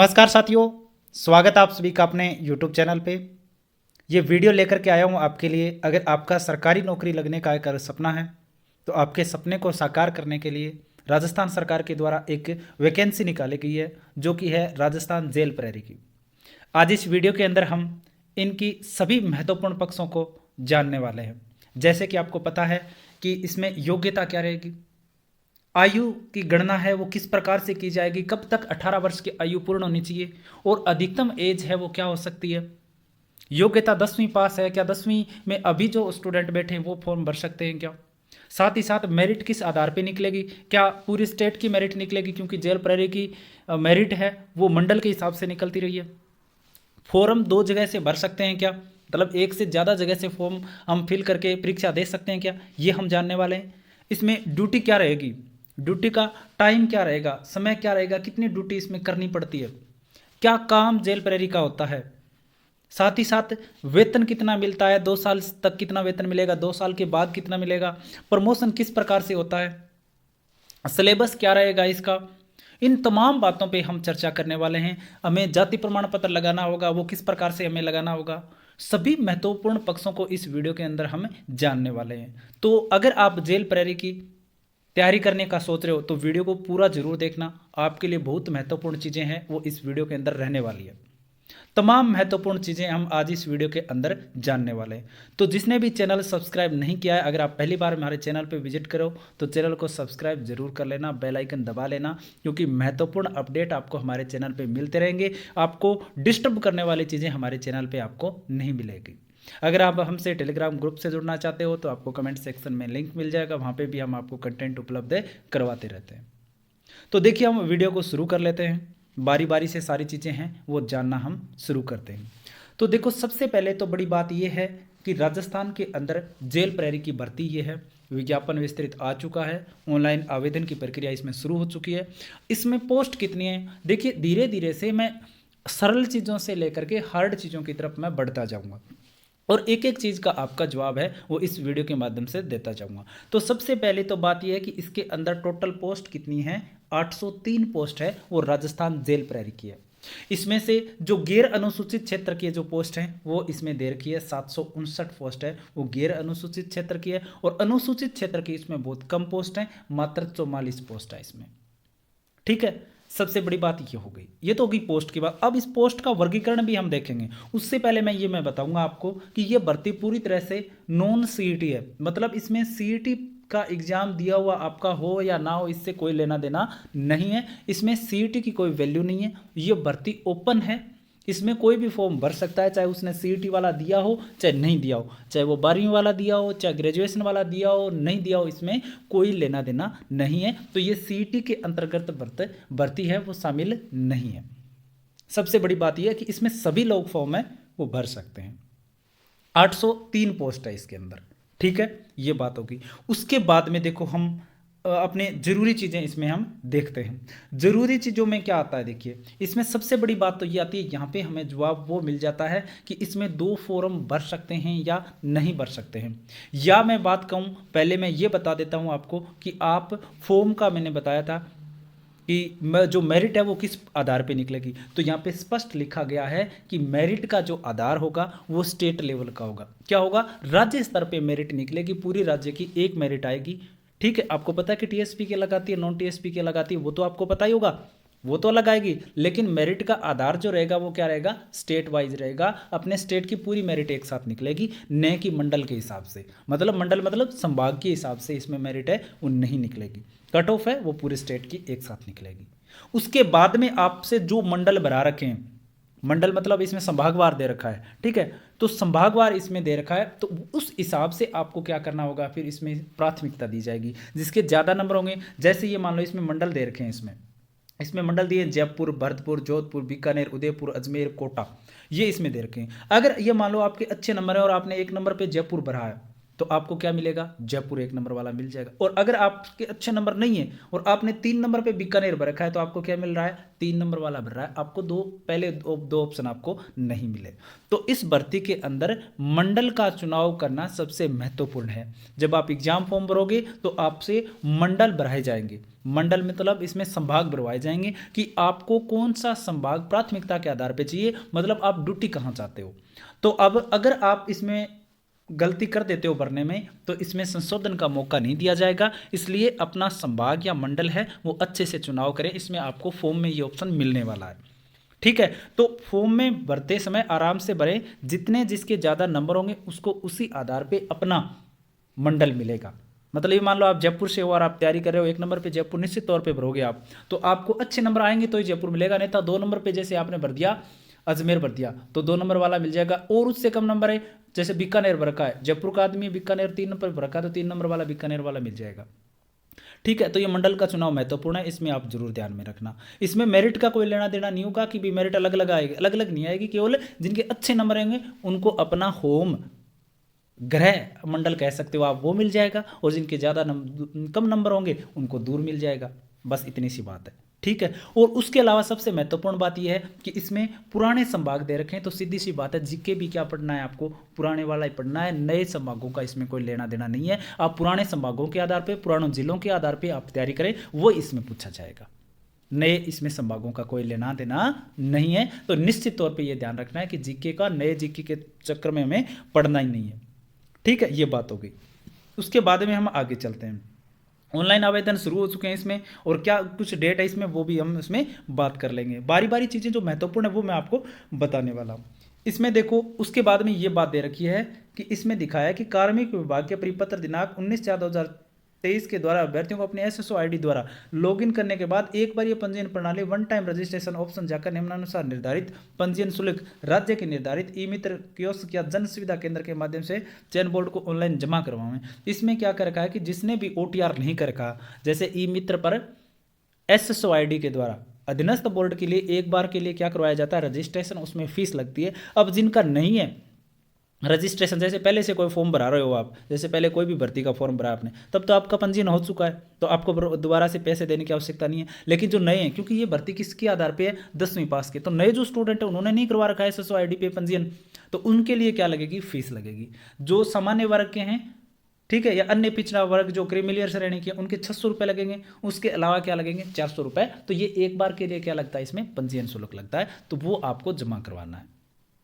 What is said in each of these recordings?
नमस्कार साथियों, स्वागत है आप सभी का अपने YouTube चैनल पे। ये वीडियो लेकर के आया हूँ आपके लिए। अगर आपका सरकारी नौकरी लगने का एक सपना है तो आपके सपने को साकार करने के लिए राजस्थान सरकार के द्वारा एक वैकेंसी निकाली गई है, जो कि है राजस्थान जेल प्रहरी की। आज इस वीडियो के अंदर हम इनकी सभी महत्वपूर्ण पक्षों को जानने वाले हैं। जैसे कि आपको पता है कि इसमें योग्यता क्या रहेगी, आयु की गणना है वो किस प्रकार से की जाएगी, कब तक 18 वर्ष की आयु पूर्ण होनी चाहिए और अधिकतम एज है वो क्या हो सकती है, योग्यता 10वीं पास है क्या, 10वीं में अभी जो स्टूडेंट बैठे हैं वो फॉर्म भर सकते हैं क्या, साथ ही साथ मेरिट किस आधार पे निकलेगी, क्या पूरी स्टेट की मेरिट निकलेगी, क्योंकि जेल प्रहरी की मेरिट है वो मंडल के हिसाब से निकलती रही है। फॉर्म 2 जगह से भर सकते हैं क्या, मतलब एक से ज़्यादा जगह से फॉर्म हम फिल करके परीक्षा दे सकते हैं क्या, ये हम जानने वाले हैं। इसमें ड्यूटी क्या रहेगी, ड्यूटी का टाइम क्या रहेगा, समय क्या रहेगा, कितनी ड्यूटी इसमें करनी पड़ती है, क्या काम जेल प्रहरी का होता है, साथ ही साथ वेतन कितना मिलता है, 2 साल तक कितना वेतन मिलेगा, 2 साल के बाद कितना मिलेगा, प्रमोशन किस प्रकार से होता है, सिलेबस क्या रहेगा इसका, इन तमाम बातों पे हम चर्चा करने वाले हैं। हमें जाति प्रमाण पत्र लगाना होगा, वो किस प्रकार से हमें लगाना होगा, सभी महत्वपूर्ण पक्षों को इस वीडियो के अंदर हम जानने वाले हैं। तो अगर आप जेल प्रहरी की तैयारी करने का सोच रहे हो तो वीडियो को पूरा जरूर देखना, आपके लिए बहुत महत्वपूर्ण चीज़ें हैं वो इस वीडियो के अंदर रहने वाली है। तमाम महत्वपूर्ण चीज़ें हम आज इस वीडियो के अंदर जानने वाले हैं। तो जिसने भी चैनल सब्सक्राइब नहीं किया है, अगर आप पहली बार हमारे चैनल पर विजिट करो तो चैनल को सब्सक्राइब जरूर कर लेना, बेल आइकन दबा लेना, क्योंकि महत्वपूर्ण अपडेट आपको हमारे चैनल पर मिलते रहेंगे। आपको डिस्टर्ब करने वाली चीज़ें हमारे चैनल पर आपको नहीं मिलेगी। अगर आप हमसे टेलीग्राम ग्रुप से जुड़ना चाहते हो तो आपको कमेंट सेक्शन में लिंक मिल जाएगा, वहाँ पे भी हम आपको कंटेंट उपलब्ध करवाते रहते हैं। तो देखिए हम वीडियो को शुरू कर लेते हैं, बारी बारी से सारी चीज़ें हैं वो जानना हम शुरू करते हैं। तो देखो सबसे पहले तो बड़ी बात यह है कि राजस्थान के अंदर जेल प्रहरी की भर्ती ये है, विज्ञापन विस्तृत आ चुका है, ऑनलाइन आवेदन की प्रक्रिया इसमें शुरू हो चुकी है। इसमें पोस्ट कितनी है, देखिए धीरे धीरे से मैं सरल चीज़ों से लेकर के हार्ड चीज़ों की तरफ मैं बढ़ता जाऊँगा और एक एक चीज़ का आपका जवाब है वो इस वीडियो के माध्यम से देता जाऊंगा। तो सबसे पहले तो बात यह है कि इसके अंदर टोटल पोस्ट कितनी है, 803 पोस्ट है वो राजस्थान जेल प्रहरी की है। इसमें से जो गैर अनुसूचित क्षेत्र की जो पोस्ट हैं वो इसमें दे रखी है, 759 पोस्ट है वो गैर अनुसूचित क्षेत्र की है, और अनुसूचित क्षेत्र की इसमें बहुत कम पोस्ट है, मात्र 44 पोस्ट है इसमें। ठीक है, सबसे बड़ी बात ये हो गई, ये तो होगी पोस्ट की बात। अब इस पोस्ट का वर्गीकरण भी हम देखेंगे, उससे पहले मैं बताऊंगा आपको कि ये भर्ती पूरी तरह से नॉन सीईटी है, मतलब इसमें सीईटी का एग्जाम दिया हुआ आपका हो या ना हो इससे कोई लेना देना नहीं है, इसमें सीईटी की कोई वैल्यू नहीं है। ये भर्ती ओपन है, इसमें कोई भी फॉर्म भर सकता है, चाहे उसने सीईटी वाला दिया हो चाहे नहीं दिया हो, चाहे वो 12वीं वाला दिया हो चाहे ग्रेजुएशन वाला दिया हो नहीं दिया हो, इसमें कोई लेना देना नहीं है। तो ये सीईटी के अंतर्गत भर्ती है वो शामिल नहीं है। सबसे बड़ी बात यह है कि इसमें सभी लोग फॉर्म है वो भर सकते हैं। 803 पोस्ट है इसके अंदर, ठीक है, ये बात होगी। उसके बाद में देखो हम अपने जरूरी चीज़ें इसमें हम देखते हैं। जरूरी चीज़ों में क्या आता है, देखिए इसमें सबसे बड़ी बात तो ये आती है, यहाँ पे हमें जवाब वो मिल जाता है कि इसमें 2 फॉर्म भर सकते हैं या नहीं भर सकते हैं। या मैं बात कहूँ, पहले मैं ये बता देता हूँ आपको कि आप फॉर्म का मैंने बताया था कि जो मेरिट है वो किस आधार पे निकलेगी। तो यहाँ पे स्पष्ट लिखा गया है कि मेरिट का जो आधार होगा वो स्टेट लेवल का होगा। क्या होगा, राज्य स्तर पे मेरिट निकलेगी, पूरी राज्य की एक मेरिट आएगी। ठीक है, आपको पता है कि टीएसपी के लगाती है, नॉन टीएसपी के लगाती है, वो तो आपको पता ही होगा, वो तो लगाएगी, लेकिन मेरिट का आधार जो रहेगा वो क्या रहेगा, स्टेट वाइज रहेगा। अपने स्टेट की पूरी मेरिट एक साथ निकलेगी, न कि मंडल के हिसाब से, मतलब मंडल मतलब संभाग के हिसाब से इसमें मेरिट है वो नहीं निकलेगी। कट ऑफ है वो पूरे स्टेट की एक साथ निकलेगी। उसके बाद में आपसे जो मंडल भरा रखे हैं, मंडल मतलब इसमें संभागवार दे रखा है, ठीक है, तो संभागवार इसमें दे रखा है, तो उस हिसाब से आपको क्या करना होगा, फिर इसमें प्राथमिकता दी जाएगी। जिसके ज़्यादा नंबर होंगे, जैसे ये मान लो इसमें मंडल दे रखे हैं, इसमें मंडल दिए जयपुर, भरतपुर, जोधपुर, बीकानेर, उदयपुर, अजमेर, कोटा, ये इसमें दे रखे हैं। अगर ये मान लो आपके अच्छे नंबर है और आपने 1 नंबर पे जयपुर भरा है, तो आपको क्या मिलेगा, जयपुर 1 नंबर वाला मिल जाएगा। और अगर आपके अच्छे नंबर नहीं है और आपने 3 नंबर पे बीकानेर भर रखा है तो आपको क्या मिल रहा है, 3 नंबर वाला भर रहा है, आपको पहले दो ऑप्शन आपको नहीं मिले। तो इस भर्ती के अंदर मंडल का चुनाव करना सबसे महत्वपूर्ण है। जब आप एग्जाम फॉर्म भरोगे तो आपसे मंडल भराए जाएंगे। मंडल मतलब इसमें संभाग भरवाए जाएंगे कि आपको कौन सा संभाग प्राथमिकता के आधार पर चाहिए, मतलब आप ड्यूटी कहाँ चाहते हो। तो अब अगर आप इसमें गलती कर देते हो भरने में तो इसमें संशोधन का मौका नहीं दिया जाएगा। इसलिए अपना संभाग या मंडल है वो अच्छे से चुनाव करें। इसमें आपको फॉर्म में ये ऑप्शन मिलने वाला है, ठीक है। तो फॉर्म में भरते समय आराम से भरें, जिसके ज़्यादा नंबर होंगे उसको उसी आधार पे अपना मंडल मिलेगा। मतलब ये मान लो आप जयपुर से हो और आप तैयारी कर रहे हो, 1 नंबर पे जयपुर निश्चित तौर पे भरोगे आप, तो आपको अच्छे नंबर आएंगे तो ही जयपुर मिलेगा, नहीं तो 2 नंबर पे जैसे आपने भर दिया अजमेर भर दिया तो 2 नंबर वाला मिल जाएगा। और उससे कम नंबर है, जैसे बीकानेर भर का है, जयपुर का आदमी बीकानेर 3 नंबर भर का तो 3 नंबर वाला बीकानेर वाला मिल जाएगा, ठीक है। तो ये मंडल का चुनाव महत्वपूर्ण है, इसमें आप जरूर ध्यान में रखना। इसमें मेरिट का कोई लेना देना नहीं होगा कि भी मेरिट अलग अलग आएगी, अलग अलग नहीं आएगी, केवल जिनके अच्छे नंबर आएंगे उनको अपना होम ग्रह मंडल कह सकते हो आप, वो मिल जाएगा, और जिनके ज़्यादा कम नंबर होंगे उनको दूर मिल जाएगा। बस इतनी सी बात है, ठीक है। और उसके अलावा सबसे महत्वपूर्ण बात यह है कि इसमें पुराने संभाग दे रखे हैं, तो सीधी सी बात है जीके भी क्या पढ़ना है आपको, पुराने वाला ही पढ़ना है, नए संभागों का इसमें कोई लेना देना नहीं है। आप पुराने संभागों के आधार पर, पुराने जिलों के आधार पर आप तैयारी करें, वो इसमें पूछा जाएगा। नए इसमें संभागों का कोई लेना देना नहीं है। तो निश्चित तौर पर यह ध्यान रखना है कि जीके का, नए जीके के चक्कर में हमें पढ़ना ही नहीं है, ठीक है। ये बात हो गई। उसके बाद में हम आगे चलते हैं। ऑनलाइन आवेदन शुरू हो चुके हैं इसमें, और क्या कुछ डेट है इसमें वो भी हम इसमें बात कर लेंगे। बारी बारी चीज़ें जो महत्वपूर्ण है वो मैं आपको बताने वाला हूँ। इसमें देखो, उसके बाद में ये बात दे रखी है कि इसमें दिखाया है कि कार्मिक विभाग के परिपत्र दिनांक 19/4/2023 के द्वारा अभ्यर्थियों को अपने SSO ID द्वारा लॉगिन करने के बाद एक बार ये पंजीयन प्रणाली वन टाइम रजिस्ट्रेशन ऑप्शन जाकर निम्नानुसार निर्धारित पंजीयन शुल्क राज्य के निर्धारित ई मित्र कियोस्क या जन सुविधा केंद्र के माध्यम से चयन बोर्ड को ऑनलाइन जमा करवाएं। इसमें क्या कर रखा है कि जिसने भी OTR नहीं कर रखा, जैसे ई मित्र पर SSO ID के द्वारा अधीनस्थ बोर्ड के लिए एक बार के लिए क्या करवाया जाता है, रजिस्ट्रेशन, उसमें फीस लगती है। अब जिनका नहीं है रजिस्ट्रेशन, जैसे पहले से कोई फॉर्म भरा रहे हो आप, जैसे पहले कोई भी भर्ती का फॉर्म भरा आपने, तब तो आपका पंजीयन हो चुका है, तो आपको दोबारा से पैसे देने की आवश्यकता नहीं है। लेकिन जो नए हैं, क्योंकि ये भर्ती किसके आधार पे है, 10वीं पास के, तो नए जो स्टूडेंट है उन्होंने नहीं करवा रखा है SSO ID पे पंजीयन, तो उनके लिए क्या लगेगी, फीस लगेगी। जो सामान्य वर्ग के हैं, ठीक है, या अन्य पिछड़ा वर्ग जो क्रीमिलियर श्रेणी के, उनके 600 रुपये लगेंगे। उसके अलावा क्या लगेंगे, 400 रुपये। तो ये एक बार के लिए क्या लगता है, इसमें पंजीयन शुल्क लगता है, तो वो आपको जमा करवाना है,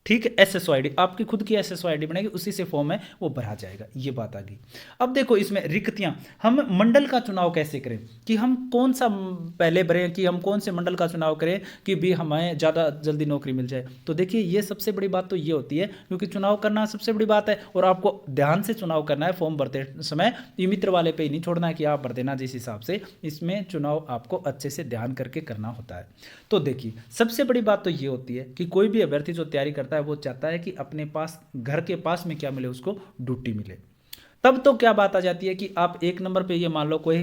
ठीक है। SSO ID आपकी खुद की SSO ID बनेगी, उसी से फॉर्म है वो भरा जाएगा। ये बात आ गई। अब देखो इसमें रिक्तियां, हम मंडल का चुनाव कैसे करें, कि हम कौन सा पहले भरें, कि हम कौन से मंडल का चुनाव करें कि भी हमें ज़्यादा जल्दी नौकरी मिल जाए। तो देखिए ये सबसे बड़ी बात तो ये होती है, क्योंकि चुनाव करना सबसे बड़ी बात है, और आपको ध्यान से चुनाव करना है। फॉर्म भरते समय ई मित्र वाले पे ही नहीं छोड़ना है कि आप भर देना जिस हिसाब से, इसमें चुनाव आपको अच्छे से ध्यान करके करना होता है। तो देखिए सबसे बड़ी बात तो ये होती है कि कोई भी अभ्यर्थी जो तैयारी करता है वो चाहता है कि अपने पास, घर के पास में क्या मिले, उसको ड्यूटी मिले। तब तो क्या बात आ जाती है कि आप 1 नंबर पे ये मान लो कोई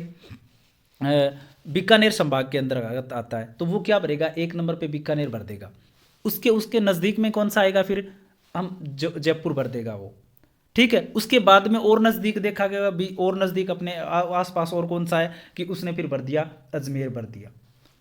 बीकानेर संभाग के अंदर आता है, तो वो क्या भरेगा, 1 नंबर पे बीकानेर भर देगा। उसके नज़दीक में कौन सा आएगा, फिर हम जयपुर भर देगा वो, ठीक है। उसके बाद में और नज़दीक देखा गया भी, और नज़दीक अपने आसपास और कौन सा है कि उसने फिर भर दिया अजमेर भर दिया,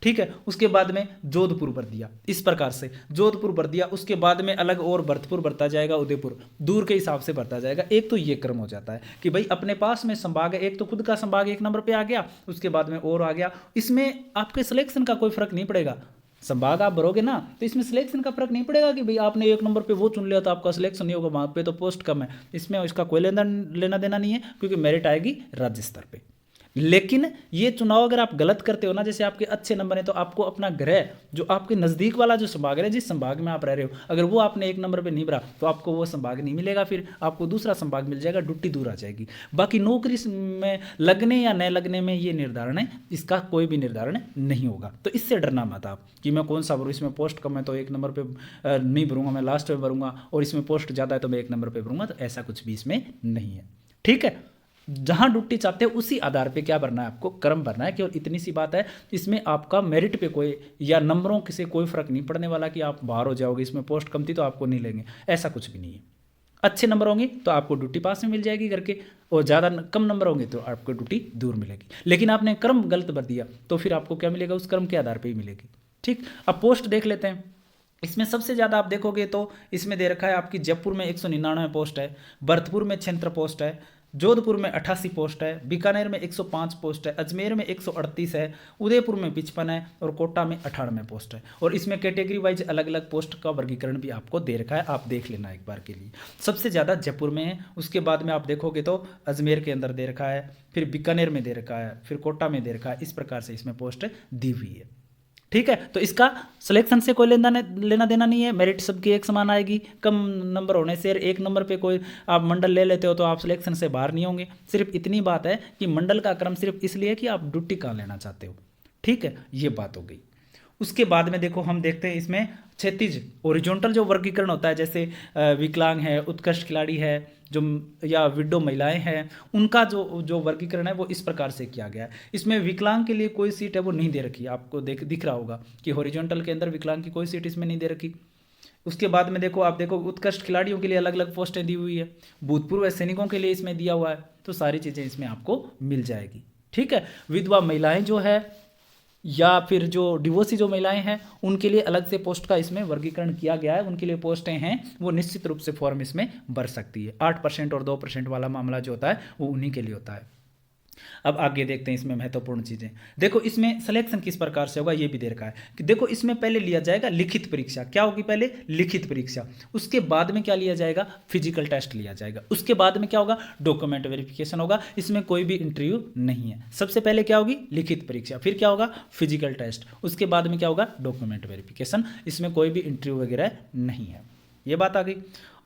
ठीक है। उसके बाद में जोधपुर भर दिया, इस प्रकार से जोधपुर भर दिया। उसके बाद में अलग और भरतपुर भरता जाएगा, उदयपुर दूर के हिसाब से भरता जाएगा। एक तो ये क्रम हो जाता है कि भाई अपने पास में संभाग है, एक तो खुद का संभाग 1 नंबर पे आ गया, उसके बाद में और आ गया। इसमें आपके सिलेक्शन का कोई फर्क नहीं पड़ेगा। संभाग आप भरोगे ना, तो इसमें सिलेक्शन का फर्क नहीं पड़ेगा कि भाई आपने 1 नंबर पे वो चुन लिया तो आपका सिलेक्शन नहीं होगा, वहाँ पे तो पोस्ट कम है। इसमें इसका कोई लेना देना नहीं है, क्योंकि मेरिट आएगी राज्य स्तर पे। लेकिन ये चुनाव अगर आप गलत करते हो ना, जैसे आपके अच्छे नंबर हैं, तो आपको अपना ग्रह जो आपके नज़दीक वाला जो संभाग है, जिस संभाग में आप रह रहे हो, अगर वो आपने 1 नंबर पे नहीं भरा तो आपको वो संभाग नहीं मिलेगा, फिर आपको दूसरा संभाग मिल जाएगा, ड्यूटी दूर आ जाएगी। बाकी नौकरी में लगने या न लगने में ये निर्धारण है, इसका कोई भी निर्धारण नहीं होगा। तो इससे डरना मत आप कि मैं कौन सा भरूँ, इसमें पोस्ट कम है तो 1 नंबर पर नहीं भरूँगा, मैं लास्ट में भरूँगा, और इसमें पोस्ट ज़्यादा है तो मैं 1 नंबर पर भरूँगा। तो ऐसा कुछ भी इसमें नहीं है, ठीक है। जहां ड्यूटी चाहते हो उसी आधार पे क्या भरना है, आपको क्रम भरना है। केवल इतनी सी बात है, इसमें आपका मेरिट पे कोई या नंबरों से कोई फर्क नहीं पड़ने वाला कि आप बाहर हो जाओगे, इसमें पोस्ट कम थी तो आपको नहीं लेंगे, ऐसा कुछ भी नहीं है। अच्छे नंबर होंगे तो आपको ड्यूटी पास में मिल जाएगी करके, और ज़्यादा कम नंबर होंगे तो आपको ड्यूटी दूर मिलेगी। लेकिन आपने क्रम गलत भर दिया तो फिर आपको क्या मिलेगा, उस क्रम के आधार पर ही मिलेगी। ठीक, अब पोस्ट देख लेते हैं। इसमें सबसे ज़्यादा आप देखोगे तो इसमें दे रखा है आपकी जयपुर में 199 पोस्ट है, भरतपुर में 76 पोस्ट है, जोधपुर में 88 पोस्ट है, बीकानेर में 105 पोस्ट है, अजमेर में 138 है, उदयपुर में 55 है और कोटा में 98 पोस्ट है। और इसमें कैटेगरी वाइज अलग अलग पोस्ट का वर्गीकरण भी आपको दे रखा है, आप देख लेना एक बार के लिए। सबसे ज़्यादा जयपुर में है, उसके बाद में आप देखोगे तो अजमेर के अंदर दे रखा है, फिर बीकानेर में दे रखा है, फिर कोटा में दे रखा है। इस प्रकार से इसमें पोस्ट दी हुई है। ठीक है, तो इसका सिलेक्शन से कोई लेना देना नहीं है, मेरिट सबकी एक समान आएगी। कम नंबर होने से एक नंबर पे कोई आप मंडल ले लेते हो तो आप सिलेक्शन से बाहर नहीं होंगे। सिर्फ इतनी बात है कि मंडल का क्रम सिर्फ इसलिए है कि आप ड्यूटी कहाँ लेना चाहते हो। ठीक है, ये बात हो गई। उसके बाद में देखो हम देखते हैं इसमें क्षैतिज ओरिजेंटल जो वर्गीकरण होता है, जैसे विकलांग है, उत्कृष्ट खिलाड़ी है, जो या विडो महिलाएं हैं, उनका जो वर्गीकरण है वो इस प्रकार से किया गया है। इसमें विकलांग के लिए कोई सीट है वो नहीं दे रखी, आपको दिख रहा होगा कि हॉरिजॉन्टल के अंदर विकलांग की कोई सीट इसमें नहीं दे रखी। उसके बाद में देखो आप देखो उत्कृष्ट खिलाड़ियों के लिए अलग अलग पोस्टें दी हुई है, भूतपूर्व सैनिकों के लिए इसमें दिया हुआ है, तो सारी चीज़ें इसमें आपको मिल जाएगी। ठीक है, विधवा महिलाएं जो है या फिर जो डिवोर्सी जो महिलाएं हैं उनके लिए अलग से पोस्ट का इसमें वर्गीकरण किया गया है। उनके लिए पोस्टें हैं वो निश्चित रूप से फॉर्म इसमें भर सकती है। 8% और 2% वाला मामला जो होता है वो उन्हीं के लिए होता है। अब आगे देखते हैं इसमें महत्वपूर्ण चीज़ें। देखो इसमें सिलेक्शन किस प्रकार से होगा ये भी दे रखा है कि देखो इसमें पहले लिया जाएगा लिखित परीक्षा। क्या होगी, पहले लिखित परीक्षा, उसके बाद में क्या लिया जाएगा, फिजिकल टेस्ट लिया जाएगा, उसके बाद में क्या होगा, डॉक्यूमेंट वेरिफिकेशन होगा। इसमें कोई भी इंटरव्यू नहीं है। सबसे पहले क्या होगी, लिखित परीक्षा, फिर क्या होगा, फिजिकल टेस्ट, उसके बाद में क्या होगा, डॉक्यूमेंट वेरिफिकेशन। इसमें कोई भी इंटरव्यू वगैरह नहीं है। ये बात आ गई।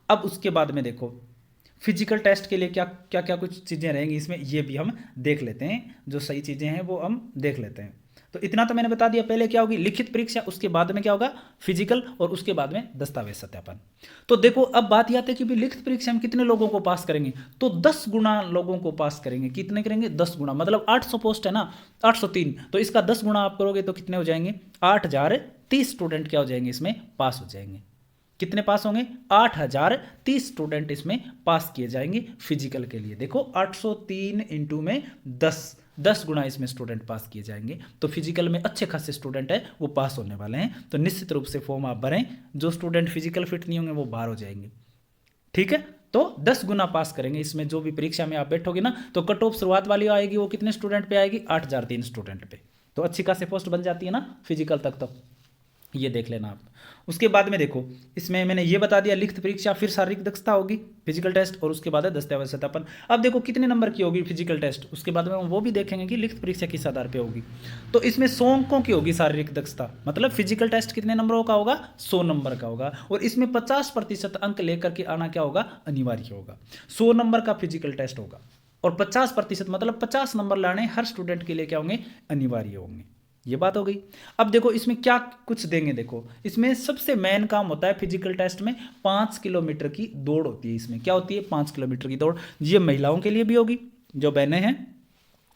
अब उसके बाद में देखो फिजिकल टेस्ट के लिए क्या क्या कुछ चीज़ें रहेंगी इसमें, ये भी हम देख लेते हैं। जो सही चीज़ें हैं वो हम देख लेते हैं। तो इतना तो मैंने बता दिया, पहले क्या होगी लिखित परीक्षा, उसके बाद में क्या होगा फिजिकल, और उसके बाद में दस्तावेज सत्यापन। तो देखो अब बात यह आती है कि लिखित परीक्षा में कितने लोगों को पास करेंगे, तो 10 गुना लोगों को पास करेंगे। कितने करेंगे, 10 गुना, मतलब 800 पोस्ट है ना, 803, तो इसका 10 गुना आप करोगे तो कितने हो जाएंगे, 8030 स्टूडेंट क्या हो जाएंगे, इसमें पास हो जाएंगे। कितने पास होंगे, 8030 स्टूडेंट इसमें पास किए जाएंगे फिजिकल के लिए। देखो 803 इंटू में 10 गुना इसमें स्टूडेंट पास किए जाएंगे। तो फिजिकल में अच्छे खासे स्टूडेंट है वो पास होने वाले हैं। तो निश्चित रूप से फॉर्म आप भरें, जो स्टूडेंट फिजिकल फिट नहीं होंगे वो बाहर हो जाएंगे। ठीक है, तो 10 गुना पास करेंगे इसमें। जो भी परीक्षा में आप बैठोगे ना, तो कट ऑफ शुरुआत वाली आएगी वो कितने स्टूडेंट पे आएगी, 8003 स्टूडेंट पे। तो अच्छी खासी पोस्ट बन जाती है ना फिजिकल तक। तो ये देख लेना आप। उसके बाद में देखो इसमें मैंने ये बता दिया लिखित परीक्षा, फिर शारीरिक दक्षता होगी, फिजिकल टेस्ट, और उसके बाद है दस्तावेज सत्यापन। अब देखो कितने नंबर की होगी फिजिकल टेस्ट, उसके बाद में वो भी देखेंगे कि लिखित परीक्षा किस आधार पे होगी। तो इसमें 100 अंकों की होगी शारीरिक दक्षता, मतलब फिजिकल टेस्ट कितने नंबरों का होगा, 100 नंबर का होगा। और इसमें 50% अंक लेकर के आना क्या होगा, अनिवार्य होगा। 100 नंबर का फिजिकल टेस्ट होगा और 50% मतलब 50 नंबर लाने हर स्टूडेंट के लिए क्या होंगे, अनिवार्य होंगे। ये बात हो गई। अब देखो इसमें क्या कुछ देंगे, देखो इसमें सबसे मेन काम होता है फिजिकल टेस्ट में 5 किलोमीटर की दौड़ होती है। इसमें क्या होती है, 5 किलोमीटर की दौड़। ये महिलाओं के लिए भी होगी, जो बहनें हैं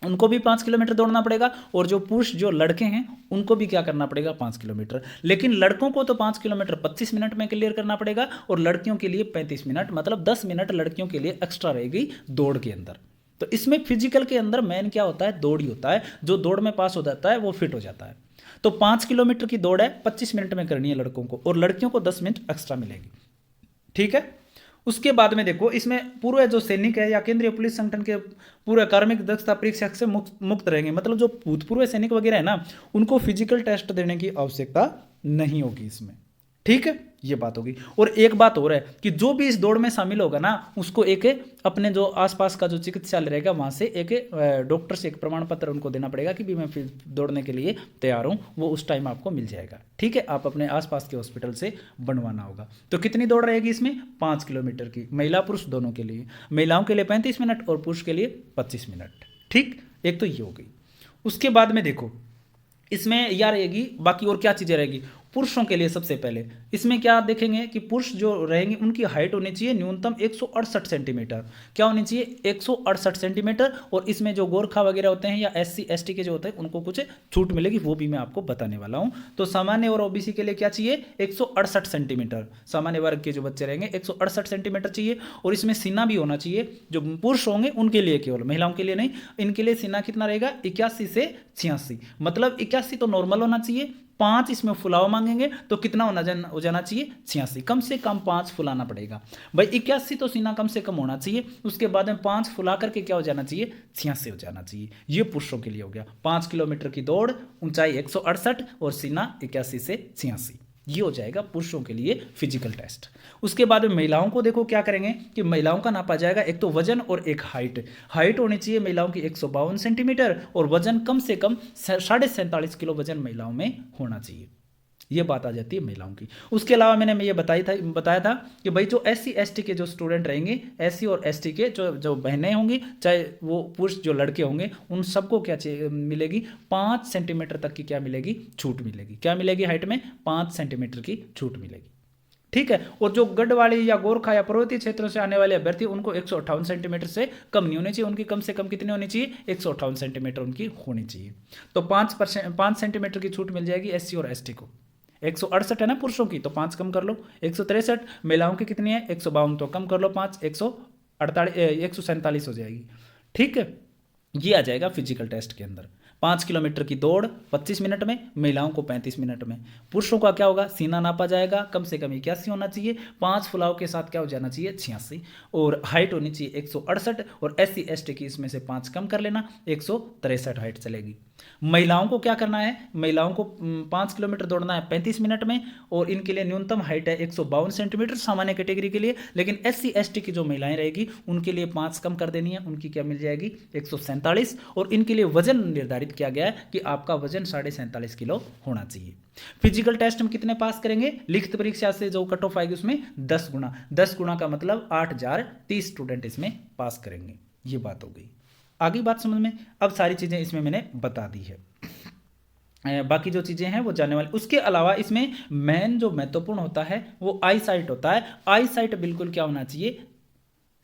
उनको भी 5 किलोमीटर दौड़ना पड़ेगा, और जो पुरुष जो लड़के हैं उनको भी क्या करना पड़ेगा, 5 किलोमीटर। लेकिन लड़कों को तो 5 किलोमीटर 25 मिनट में क्लियर करना पड़ेगा, और लड़कियों के लिए 35 मिनट, मतलब 10 मिनट लड़कियों के लिए एक्स्ट्रा रहेगी दौड़ के अंदर। तो इसमें फिजिकल के अंदर मेन क्या होता है, दौड़ ही होता है। जो दौड़ में पास हो जाता है वो फिट हो जाता है। तो 5 किलोमीटर की दौड़ है, 25 मिनट में करनी है लड़कों को, और लड़कियों को 10 मिनट एक्स्ट्रा मिलेगी। ठीक है, उसके बाद में देखो इसमें पूर्व जो सैनिक है या केंद्रीय पुलिस संगठन के पूर्व कार्मिक दक्षता परीक्षा से मुक्त रहेंगे। मतलब जो भूतपूर्व सैनिक वगैरह है ना, उनको फिजिकल टेस्ट देने की आवश्यकता नहीं होगी इसमें। ठीक है, ये बात होगी। और एक बात और है कि जो भी इस दौड़ में शामिल होगा ना, उसको एक अपने जो आसपास का जो चिकित्सालय रहेगा वहाँ से एक डॉक्टर से एक प्रमाण पत्र उनको देना पड़ेगा कि भी मैं फिर दौड़ने के लिए तैयार हूँ। वो उस टाइम आपको मिल जाएगा। ठीक है, आप अपने आसपास के हॉस्पिटल से बनवाना होगा। तो कितनी दौड़ रहेगी इसमें, 5 किलोमीटर की, महिला पुरुष दोनों के लिए। महिलाओं के लिए 35 मिनट और पुरुष के लिए 25 मिनट। ठीक, एक तो ये हो गई। उसके बाद में देखो इसमें यह रहेगी, बाकी और क्या चीज़ें रहेगी, पुरुषों के लिए सबसे पहले इसमें क्या देखेंगे कि पुरुष जो रहेंगे उनकी हाइट होनी चाहिए न्यूनतम 168 सेंटीमीटर। क्या होनी चाहिए? 168 सेंटीमीटर। और इसमें जो गोरखा वगैरह होते हैं या SC ST के जो होते हैं उनको कुछ छूट मिलेगी, वो भी मैं आपको बताने वाला हूं। तो सामान्य और OBC के लिए क्या चाहिए? 168 सेंटीमीटर। सामान्य वर्ग के जो बच्चे रहेंगे 168 सेंटीमीटर चाहिए। और इसमें सीना भी होना चाहिए, जो पुरुष होंगे उनके लिए, केवल महिलाओं के लिए नहीं। इनके लिए सीना कितना रहेगा? 81 से 86। मतलब 81 तो नॉर्मल होना चाहिए, 5 इसमें फुलाव मांगेंगे तो कितना हो जाना चाहिए? 86। कम से कम 5 फुलाना पड़ेगा भाई। 81 तो सीना कम से कम होना चाहिए, उसके बाद में 5 फुला करके क्या हो जाना चाहिए? 86 हो जाना चाहिए। ये पुरुषों के लिए हो गया। 5 किलोमीटर की दौड़, ऊंचाई 168 और सीना 81 से 86, ये हो जाएगा पुरुषों के लिए फिजिकल टेस्ट। उसके बाद में महिलाओं को देखो क्या करेंगे कि महिलाओं का नापा जाएगा एक तो वजन और एक हाइट। हाइट होनी चाहिए महिलाओं की 152 सेंटीमीटर और वजन कम से कम 47.5 किलो वजन महिलाओं में होना चाहिए। ये बात आ जाती है महिलाओं की। उसके अलावा मैंने ये बताया था कि भाई जो SC ST के जो स्टूडेंट रहेंगे, SC और ST के जो बहनें होंगी, चाहे वो पुरुष जो लड़के होंगे, उन सबको क्या मिलेगी? 5 सेंटीमीटर तक की क्या मिलेगी? छूट मिलेगी। क्या मिलेगी? हाइट में 5 सेंटीमीटर की छूट मिलेगी। ठीक है। और जो गढ़वाली या गोरखा या पर्वतीय क्षेत्रों से आने वाले अभ्यर्थी, उनको 158 सेंटीमीटर से कम नहीं होनी चाहिए। उनकी कम से कम कितनी होनी चाहिए? 158 सेंटीमीटर उनकी होनी चाहिए। तो 5 सेंटीमीटर की छूट मिल जाएगी SC और ST को। 168 है ना पुरुषों की, तो 5 कम कर लो। 163 महिलाओं की कितनी है? 152, तो कम कर लो 5, 147 हो जाएगी। ठीक है। ये आ जाएगा फिजिकल टेस्ट के अंदर। 5 किलोमीटर की दौड़ 25 मिनट में, महिलाओं को 35 मिनट में। पुरुषों का क्या होगा? सीना नापा जाएगा, कम से कम 81 होना चाहिए, 5 फुलाव के साथ क्या हो जाना चाहिए? 86। और हाइट होनी चाहिए 168 और SC ST की इसमें से 5 कम कर लेना, 163 हाइट चलेगी। महिलाओं को क्या करना है? महिलाओं को 5 किलोमीटर दौड़ना है 35 मिनट में और इनके लिए न्यूनतम हाइट है 152 सेंटीमीटर सामान्य कैटेगरी के लिए। लेकिन SC ST की जो महिलाएं रहेगी उनके लिए 5 कम कर देनी है, उनकी क्या मिल जाएगी? 147। और इनके लिए वजन निर्धारित किया गया है कि आपका वजन 47.5 किलो होना चाहिए। फिजिकल टेस्ट में कितने पास करेंगे? लिखित परीक्षा से जो कट ऑफ आएगी उसमें 10 गुना। 10 गुना का मतलब 8030 स्टूडेंट इसमें पास करेंगे। ये बात हो गई। आगे बात समझ में? अब सारी चीज़ें इसमें मैंने बता दी है। बाकी जो चीज़ें हैं वो जानने वाली। उसके अलावा इसमें मेन जो महत्वपूर्ण होता है वो आई साइट होता है। आई साइट बिल्कुल क्या होना चाहिए?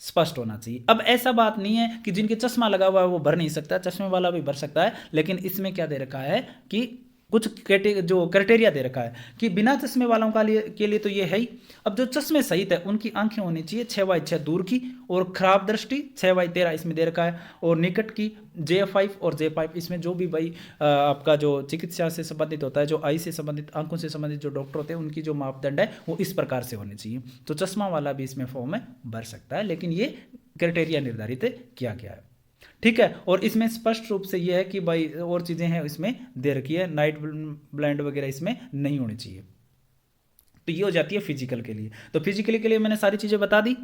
स्पष्ट होना चाहिए। अब ऐसा बात नहीं है कि जिनके चश्मा लगा हुआ है वो भर नहीं सकता, चश्मे वाला भी भर सकता है। लेकिन इसमें क्या दे रखा है कि कुछ जो क्राइटेरिया दे रखा है कि बिना चश्मे वालों के लिए तो ये है ही। अब जो चश्मे सहित है उनकी आंखें होनी चाहिए 6/6 दूर की और खराब दृष्टि 6/13 इसमें दे रखा है। और निकट की J5 और J5 इसमें जो भी भाई आपका जो चिकित्सा से संबंधित होता है, जो आई से संबंधित, आंखों से संबंधित जो डॉक्टर होते हैं उनकी जो मापदंड है वो इस प्रकार से होने चाहिए। तो चश्मा वाला भी इसमें फॉर्म में भर सकता है, लेकिन ये क्राइटेरिया निर्धारित किया गया है। ठीक है। और इसमें स्पष्ट रूप से ये है कि भाई और चीज़ें हैं इसमें दे रखी है, नाइट ब्लाइंड वगैरह इसमें नहीं होनी चाहिए। तो ये हो जाती है फिजिकल के लिए। तो फिजिकली के लिए मैंने सारी चीज़ें बता दी।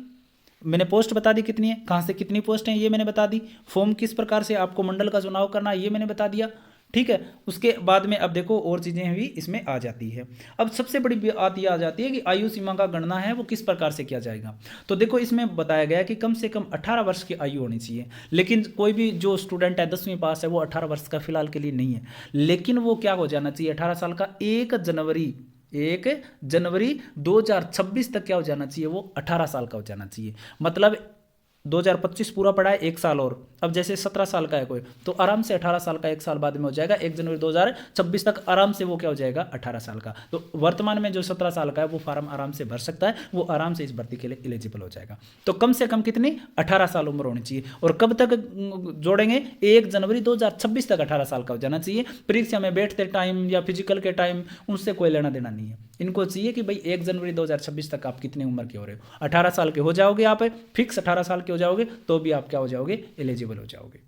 मैंने पोस्ट बता दी कितनी है, कहाँ से कितनी पोस्ट हैं ये मैंने बता दी। फॉर्म किस प्रकार से आपको मंडल का चुनाव करना है ये मैंने बता दिया। ठीक है। उसके बाद में अब देखो और चीज़ें भी इसमें आ जाती है। अब सबसे बड़ी बात ये आ जाती है कि आयु सीमा का गणना है वो किस प्रकार से किया जाएगा। तो देखो इसमें बताया गया है कि कम से कम 18 वर्ष की आयु होनी चाहिए। लेकिन कोई भी जो स्टूडेंट है 10वीं पास है वो 18 वर्ष का फिलहाल के लिए नहीं है, लेकिन वो क्या हो जाना चाहिए 18 साल का 1 जनवरी 2026 तक क्या हो जाना चाहिए? वो 18 साल का हो जाना चाहिए। मतलब 2025 पूरा पड़ा है, 1 साल और। अब जैसे 17 साल का है कोई तो आराम से 18 साल का 1 साल बाद में हो जाएगा। 1 जनवरी 2026 तक आराम से वो क्या हो जाएगा? 18 साल का। तो वर्तमान में जो 17 साल का है वो फार्म आराम से भर सकता है, वो आराम से इस भर्ती के लिए एलिजिबल हो जाएगा। तो कम से कम कितनी? 18 साल उम्र होनी चाहिए। और कब तक जोड़ेंगे? 1 जनवरी 2026 तक 18 साल का हो जाना चाहिए। परीक्षा में बैठते टाइम या फिजिकल के टाइम उनसे कोई लेना देना नहीं है। इनको चाहिए कि भाई 1 जनवरी 2026 तक आप कितनी उम्र के हो रहे हो। 18 साल के हो जाओगे, आप फिक्स 18 साल के हो जाओगे तो भी आप क्या हो जाओगे? एलिजिबल हो जाओगे।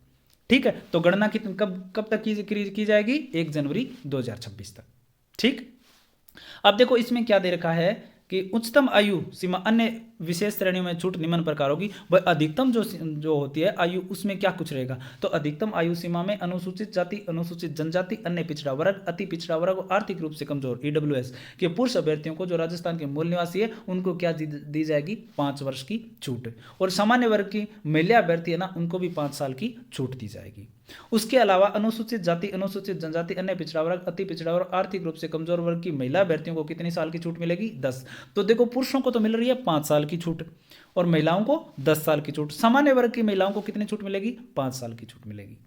ठीक है। तो गणना कब तक की जाएगी? 1 जनवरी 2026 तक। ठीक। अब देखो इसमें क्या दे रखा है कि उच्चतम आयु सीमा अन्य विशेष श्रेणियों में छूट निम्न प्रकार होगी। वह अधिकतम जो होती है आयु उसमें क्या कुछ रहेगा? तो अधिकतम आयु सीमा में अनुसूचित जाति, अनुसूचित जनजाति, अन्य पिछड़ा वर्ग, अति पिछड़ा वर्ग और आर्थिक रूप से कमजोर EWS के पुरुष अभ्यर्थियों को जो राजस्थान के मूल निवासी है उनको क्या दी जाएगी? 5 वर्ष की छूट। और सामान्य वर्ग की महिला अभ्यर्थी है ना उनको भी 5 साल की छूट दी जाएगी। उसके अलावा अनुसूचित जाति, अनुसूचित जनजाति, अन्य पिछड़ा वर्ग, अति पिछड़ा वर्ग, आर्थिक रूप से कमजोर वर्ग की महिला अभ्यर्थियों को कितनी साल की छूट मिलेगी? 10। तो देखो पुरुषों को तो मिल रही है 5 साल की छूट और महिलाओं को 10 साल की छूट। सामान्य वर्ग की महिलाओं को कितनी छूट मिलेगी? 5 साल की छूट मिलेगी।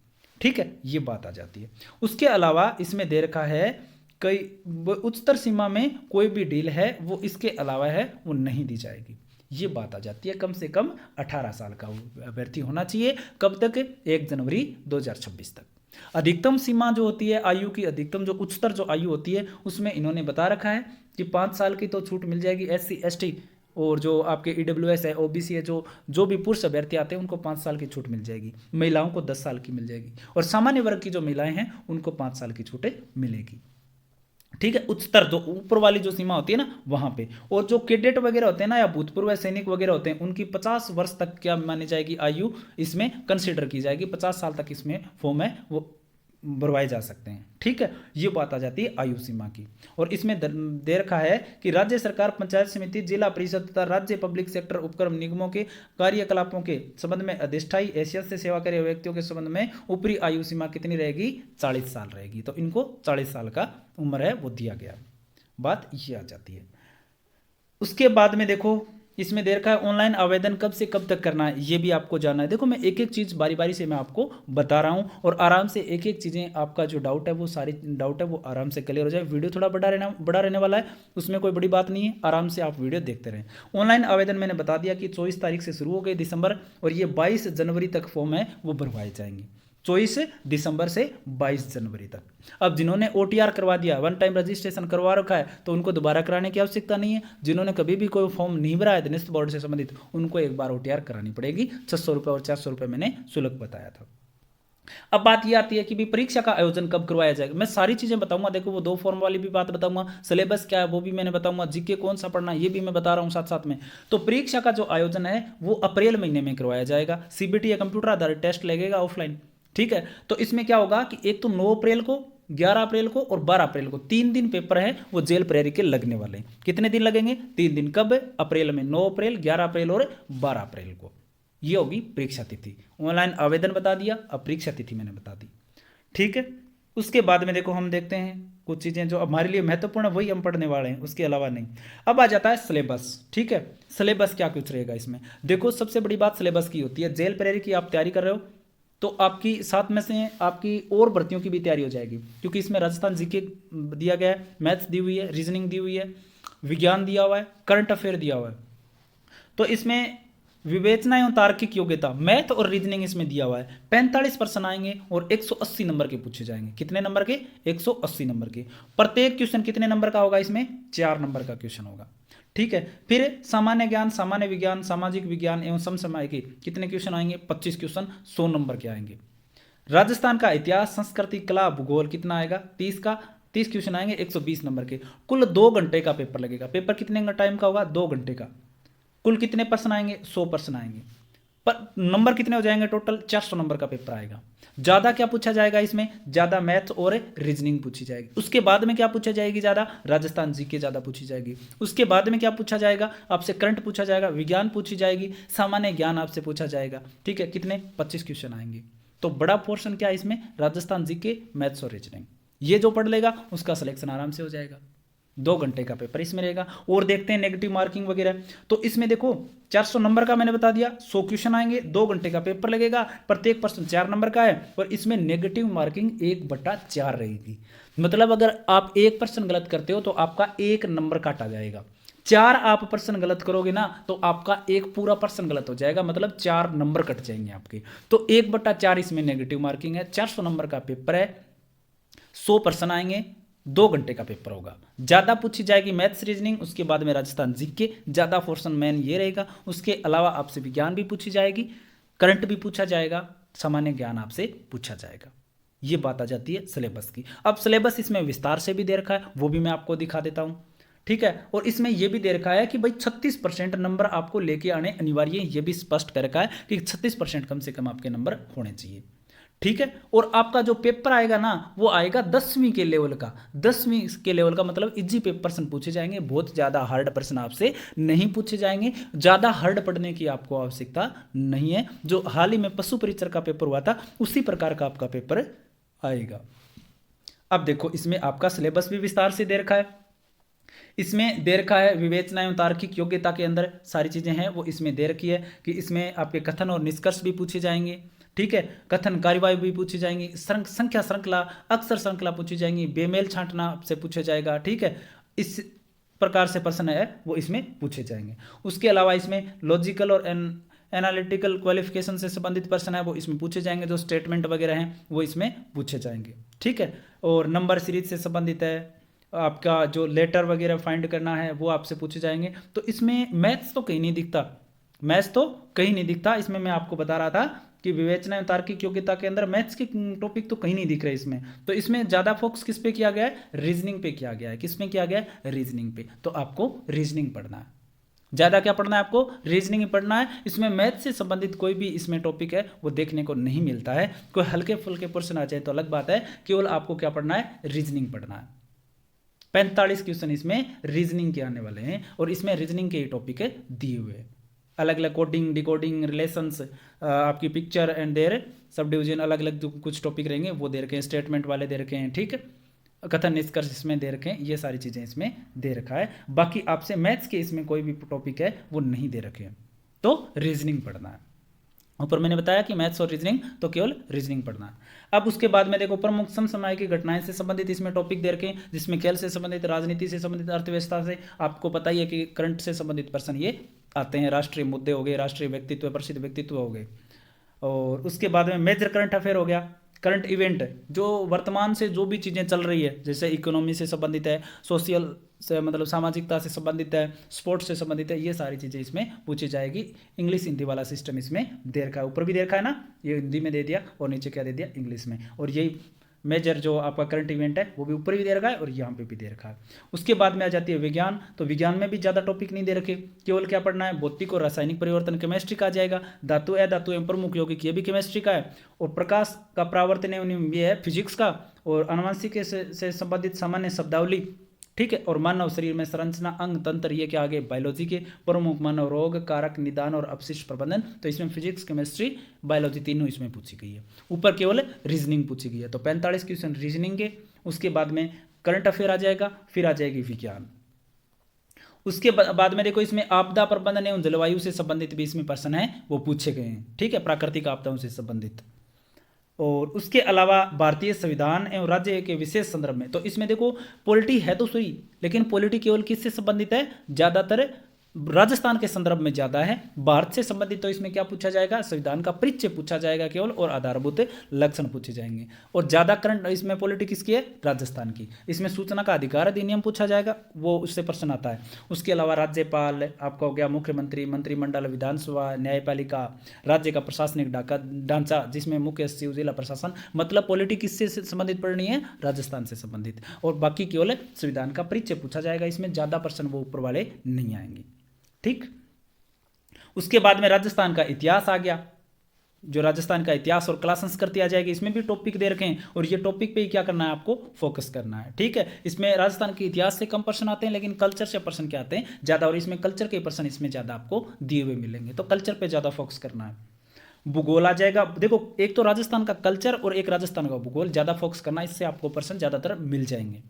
ठीक है, ये बात आ जाती है। उसके अलावा इसमें दे रखा है कई उच्चतर सीमा में कोई भी डील है वो इसके अलावा है वो नहीं दी जाएगी। ये बात आ जाती है। कम से कम 18 साल का अभ्यर्थी होना चाहिए। कब तक? 1 जनवरी 2026 तक। अधिकतम सीमा जो होती है आयु की, अधिकतम जो उच्चतर जो आयु होती है उसमें इन्होंने बता रखा है कि 5 साल की तो छूट मिल जाएगी SC ST और जो आपके EWS है, OBC है, जो भी पुरुष अभ्यर्थी आते हैं उनको 5 साल की छूट मिल जाएगी। महिलाओं को 10 साल की मिल जाएगी और सामान्य वर्ग की जो महिलाएं हैं उनको 5 साल की छूटें मिलेगी। ठीक है, उच्चतर जो ऊपर वाली जो सीमा होती है ना वहां पे। और जो कैडेट वगैरह होते हैं ना या भूतपूर्व सैनिक वगैरह होते हैं उनकी 50 वर्ष तक क्या मानी जाएगी आयु इसमें कंसीडर की जाएगी। 50 साल तक इसमें फॉर्म है वो भरवाए जा सकते हैं। ठीक है, ये बात आ जाती है आयु सीमा की। और इसमें दे रखा है कि राज्य सरकार, पंचायत समिति, जिला परिषद तथा राज्य पब्लिक सेक्टर उपक्रम निगमों के कार्यकलापों के संबंध में अधिष्ठायी हैसियत से सेवा करे व्यक्तियों के संबंध में ऊपरी आयु सीमा कितनी रहेगी? 40 साल रहेगी। तो इनको 40 साल का उम्र है वो दिया गया। बात ये आ जाती है। उसके बाद में देखो इसमें दे रखा है ऑनलाइन आवेदन कब से कब तक करना है, ये भी आपको जानना है। देखो मैं एक एक चीज़ बारी बारी से मैं आपको बता रहा हूँ और आराम से एक एक चीज़ें आपका जो डाउट है वो सारी डाउट है वो आराम से क्लियर हो जाए। वीडियो थोड़ा बड़ा रहने वाला है, उसमें कोई बड़ी बात नहीं है, आराम से आप वीडियो देखते रहें। ऑनलाइन आवेदन मैंने बता दिया कि 24 तारीख से शुरू हो गई दिसंबर और ये 22 जनवरी तक फॉर्म है वो भरवाए जाएंगे। 24 दिसंबर से 22 जनवरी तक। अब जिन्होंने OTR करवा दिया, वन टाइम रजिस्ट्रेशन करवा रखा है, तो उनको दोबारा कराने की आवश्यकता नहीं है। जिन्होंने कभी भी कोई फॉर्म नहीं भरा है धनिष्ठ बोर्ड से संबंधित उनको एक बार OTR करानी पड़ेगी। 600 रुपये और 400 रुपये मैंने शुल्क बताया था। अब बात ये आती है कि भी परीक्षा का आयोजन कब करवाया जाएगा। मैं सारी चीजें बताऊंगा। देखो वो 2 फॉर्म वाली भी बात बताऊंगा, सिलेबस क्या है वो भी मैंने बताऊंगा, जीके कौन सा पढ़ना ये भी मैं बता रहा हूं साथ साथ में। तो परीक्षा का जो आयोजन है वो अप्रैल महीने में करवाया जाएगा। CBT या कंप्यूटर आधारित टेस्ट लगेगा ऑफलाइन। ठीक है, तो इसमें क्या होगा कि एक तो 9 अप्रैल को, 11 अप्रैल को और 12 अप्रैल को 3 दिन पेपर है वो जेल प्रहरी के लगने वाले हैं। कितने दिन लगेंगे? 3 दिन। कब? अप्रैल में 9 अप्रैल, 11 अप्रैल और 12 अप्रैल को। ये होगी परीक्षा तिथि। ऑनलाइन आवेदन बता दिया, अब परीक्षा तिथि मैंने बता दी। ठीक है, उसके बाद में देखो हम देखते हैं कुछ चीज़ें जो हमारे लिए महत्वपूर्ण है वही हम पढ़ने वाले हैं, उसके अलावा नहीं। अब आ जाता है सिलेबस। ठीक है, सिलेबस क्या कुछ रहेगा इसमें। देखो सबसे बड़ी बात सिलेबस की होती है। जेल प्रहरी की आप तैयारी कर रहे हो तो आपकी साथ में से आपकी और भर्तियों की भी तैयारी हो जाएगी, क्योंकि इसमें राजस्थान जीके दिया गया है, मैथ्स दी हुई है, रीजनिंग दी हुई है, विज्ञान दिया हुआ है, करंट अफेयर दिया हुआ है। तो इसमें विवेचना एवं तार्किक योग्यता, मैथ और रीजनिंग इसमें दिया हुआ है। 45 प्रश्न आएंगे और 180 नंबर के पूछे जाएंगे। कितने नंबर के? 180 नंबर के। प्रत्येक क्वेश्चन कितने नंबर का होगा? इसमें 4 नंबर का क्वेश्चन होगा। ठीक है, फिर सामान्य ज्ञान, सामान्य विज्ञान, सामाजिक विज्ञान एवं समसामयिक कितने क्वेश्चन आएंगे? 25 क्वेश्चन 100 नंबर के आएंगे। राजस्थान का इतिहास, संस्कृति, कला, भूगोल कितना आएगा? 30 क्वेश्चन आएंगे 120 नंबर के। कुल 2 घंटे का पेपर लगेगा। पेपर कितने टाइम का होगा? 2 घंटे का। कुल कितने प्रश्न आएंगे? 100 प्रश्न आएंगे। पर नंबर कितने हो जाएंगे टोटल? 400 नंबर का पेपर आएगा। ज्यादा क्या पूछा जाएगा इसमें? ज्यादा मैथ और रीजनिंग पूछी जाएगी। उसके बाद में क्या पूछा जाएगी? ज्यादा राजस्थान जीके ज्यादा पूछी जाएगी। उसके बाद में क्या पूछा जाएगा? आपसे करंट पूछा जाएगा, विज्ञान पूछी जाएगी, सामान्य ज्ञान आपसे पूछा जाएगा। ठीक है, कितने? 25 क्वेश्चन आएंगे। तो बड़ा पोर्शन क्या है इसमें? राजस्थान जीके, मैथ्स और रीजनिंग। ये जो पढ़ लेगा उसका सिलेक्शन आराम से हो जाएगा। 2 घंटे का पेपर इसमें रहेगा। और देखते हैं नेगेटिव मार्किंग वगैरह। तो इसमें देखो 400 नंबर का मैंने बता दिया, 100 क्वेश्चन आएंगे, 2 घंटे का पेपर लगेगा, प्रत्येक प्रश्न 4 नंबर का है और इसमें नेगेटिव मार्किंग 1/4 रहेगी। मतलब अगर आप 1 प्रश्न गलत करते हो तो आपका 1 नंबर काटा जाएगा। 4 आप प्रश्न गलत करोगे ना तो आपका 1 पूरा प्रश्न गलत हो जाएगा, मतलब 4 नंबर कट जाएंगे आपके। तो 1/4 इसमें नेगेटिव मार्किंग है। 400 नंबर का पेपर है, 100 प्रश्न आएंगे, 2 घंटे का पेपर होगा। ज्यादा पूछी जाएगी मैथ्स रीजनिंग, उसके बाद में राजस्थान जीके, ज्यादा पोर्शन मेन ये रहेगा। उसके अलावा आपसे विज्ञान भी पूछी जाएगी, करंट भी पूछा जाएगा, सामान्य ज्ञान आपसे पूछा जाएगा। ये बात आ जाती है सिलेबस की। अब सिलेबस इसमें विस्तार से भी दे रखा है, वो भी मैं आपको दिखा देता हूं। ठीक है, और इसमें यह भी दे रखा है कि भाई 36% नंबर आपको लेके आने अनिवार्य है। यह भी स्पष्ट कर रखा है कि 36% कम से कम आपके नंबर होने चाहिए। ठीक है। और आपका जो पेपर आएगा ना वो आएगा 10वीं के लेवल का। 10वीं के लेवल का मतलब इजी प्रश्न पूछे जाएंगे, बहुत ज़्यादा हार्ड प्रश्न आपसे नहीं पूछे जाएंगे। ज़्यादा हार्ड पढ़ने की आपको आवश्यकता नहीं है। जो हाल ही में पशु परीक्षण का पेपर हुआ था उसी प्रकार का आपका पेपर आएगा। अब देखो इसमें आपका सिलेबस भी विस्तार से दे रखा है। इसमें दे रखा है विवेचना एवं तार्किक योग्यता के अंदर सारी चीज़ें हैं वो इसमें दे रखी है कि इसमें आपके कथन और निष्कर्ष भी पूछे जाएंगे। ठीक है, कथन कार्यवाही भी पूछी जाएंगी, संख्या श्रृंखला, अक्षर श्रृंखला पूछी जाएंगी, बेमेल छांटना से पूछे जाएगा। ठीक है, इस प्रकार से प्रश्न है वो इसमें पूछे जाएंगे। उसके अलावा इसमें लॉजिकल और एनालिटिकल क्वालिफिकेशन से संबंधित प्रश्न है वो इसमें पूछे जाएंगे। जो स्टेटमेंट वगैरह हैं वो इसमें पूछे जाएंगे। ठीक है, और नंबर सीरीज से संबंधित है, आपका जो लेटर वगैरह फाइंड करना है वो आपसे पूछे जाएंगे। तो इसमें मैथ्स तो कहीं नहीं दिखता, मैथ्स तो कहीं नहीं दिखता। इसमें मैं आपको बता रहा था कि विवेचना एवं तार्किक योग्यता के अंदर मैथ्स के टॉपिक तो कहीं नहीं दिख रहे इसमें। तो इसमें ज़्यादा फोकस किस पे किया गया है? रीजनिंग पे किया गया है। किस में किया गया है? रीजनिंग पे। तो आपको रीजनिंग पढ़ना है, ज़्यादा क्या पढ़ना है आपको? रीजनिंग ही पढ़ना है। इसमें मैथ से संबंधित कोई भी इसमें टॉपिक है वो देखने को नहीं मिलता है। कोई हल्के फुल्के प्रश्न आ जाए तो अलग बात है, केवल आपको क्या पढ़ना है? रीजनिंग पढ़ना है। 45 क्वेश्चन इसमें रीजनिंग के आने वाले हैं और इसमें रीजनिंग के ही टॉपिक दिए हुए हैं। अलग अलग कोडिंग, डिकोडिंग, रिलेशंस, आपकी picture and their subdivision, अलग अलग जो कुछ टॉपिक रहेंगे वो दे रखे हैं। स्टेटमेंट वाले दे रखे हैं। ठीक है, कथन निष्कर्ष इसमें दे रखे हैं। ये सारी चीज़ें इसमें दे रखा है। बाकी आपसे मैथ्स के इसमें कोई भी टॉपिक है वो नहीं दे रखे हैं। तो रीजनिंग पढ़ना है। ऊपर मैंने बताया कि मैथ्स और रीजनिंग तो केवल रीजनिंग पढ़ना है। अब उसके बाद में देखो प्रमुख समसामयिक की घटनाएं से संबंधित इसमें टॉपिक दे रखे हैं, जिसमें खेल से संबंधित, राजनीति से संबंधित, अर्थव्यवस्था से। आपको पता ही है कि करंट से संबंधित प्रश्न ये आते हैं। राष्ट्रीय मुद्दे हो गए, राष्ट्रीय व्यक्तित्व, प्रसिद्ध व्यक्तित्व हो गए। और उसके बाद में मेजर करंट अफेयर हो गया, करंट इवेंट, जो वर्तमान से जो भी चीज़ें चल रही है, जैसे इकोनॉमी से संबंधित है, सोशल से मतलब सामाजिकता से संबंधित है, स्पोर्ट्स से संबंधित है, ये सारी चीज़ें इसमें पूछी जाएगी। इंग्लिश हिंदी वाला सिस्टम इसमें दे रखा है। ऊपर भी दे रखा है ना, ये हिंदी में दे दिया और नीचे क्या दे दिया? इंग्लिश में। और यही मेजर जो आपका करंट इवेंट है वो भी ऊपर भी दे रखा है और यहाँ पे भी दे रखा है। उसके बाद में आ जाती है विज्ञान। तो विज्ञान में भी ज़्यादा टॉपिक नहीं दे रखे, केवल क्या पढ़ना है? भौतिक और रासायनिक परिवर्तन, केमिस्ट्री का आ जाएगा। धातु अधातु एवं प्रमुख यौगिक, ये भी केमिस्ट्री का है। और प्रकाश का परावर्तन एवं नियम, ये है फिजिक्स का। और आनुवंशिक से संबंधित सामान्य शब्दावली। ठीक है, और मानव शरीर में संरचना, अंग, तंत्र, ये क्या आगे? बायोलॉजी के। प्रमुख मानव रोग, कारक, निदान और अपशिष्ट प्रबंधन। तो इसमें फिजिक्स, केमिस्ट्री, बायोलॉजी तीनों इसमें पूछी गई है। ऊपर केवल रीजनिंग पूछी गई है। तो 45 क्वेश्चन रीजनिंग के। उसके बाद में करंट अफेयर आ जाएगा, फिर आ जाएगी विज्ञान। उसके बाद में देखो इसमें आपदा प्रबंधन एवं जलवायु से संबंधित भी इसमें प्रश्न है वो पूछे गए हैं। ठीक है, प्राकृतिक आपदाओं से संबंधित। और उसके अलावा भारतीय संविधान एवं राज्य के विशेष संदर्भ में। तो इसमें देखो पॉलिटी है तो सही, लेकिन पॉलिटी केवल किससे संबंधित है? ज़्यादातर राजस्थान के संदर्भ में ज़्यादा है। भारत से संबंधित तो इसमें क्या पूछा जाएगा? संविधान का परिचय पूछा जाएगा केवल, और आधारभूत लक्षण पूछे जाएंगे। और ज़्यादा करंट इसमें पॉलिटी किसकी है? राजस्थान की। इसमें सूचना का अधिकार अधिनियम पूछा जाएगा, वो उससे प्रश्न आता है। उसके अलावा राज्यपाल आपका हो गया, मुख्यमंत्री, मंत्रिमंडल, विधानसभा, न्यायपालिका, राज्य का प्रशासनिक ढांचा जिसमें मुख्य सचिव, जिला प्रशासन। मतलब पॉलिटी किससे संबंधित पढ़नी है? राजस्थान से संबंधित। और बाकी केवल संविधान का परिचय पूछा जाएगा। इसमें ज़्यादा प्रश्न वो ऊपर वाले नहीं आएंगे। ठीक, उसके बाद में राजस्थान का इतिहास आ गया। जो राजस्थान का इतिहास और कला संस्कृति आ जाएगी। इसमें भी टॉपिक दे रखे हैं और ये टॉपिक पे ही क्या करना है? आपको फोकस करना है। ठीक है, इसमें राजस्थान के इतिहास से कम प्रश्न आते हैं, लेकिन कल्चर से प्रश्न क्या आते हैं? ज़्यादा। और इसमें कल्चर के प्रश्न इसमें ज़्यादा आपको दिए हुए मिलेंगे। तो कल्चर पे ज़्यादा फोकस करना है। भूगोल आ जाएगा। देखो एक तो राजस्थान का कल्चर और एक राजस्थान का भूगोल, ज़्यादा फोकस करना, इससे आपको प्रश्न ज़्यादातर मिल जाएंगे।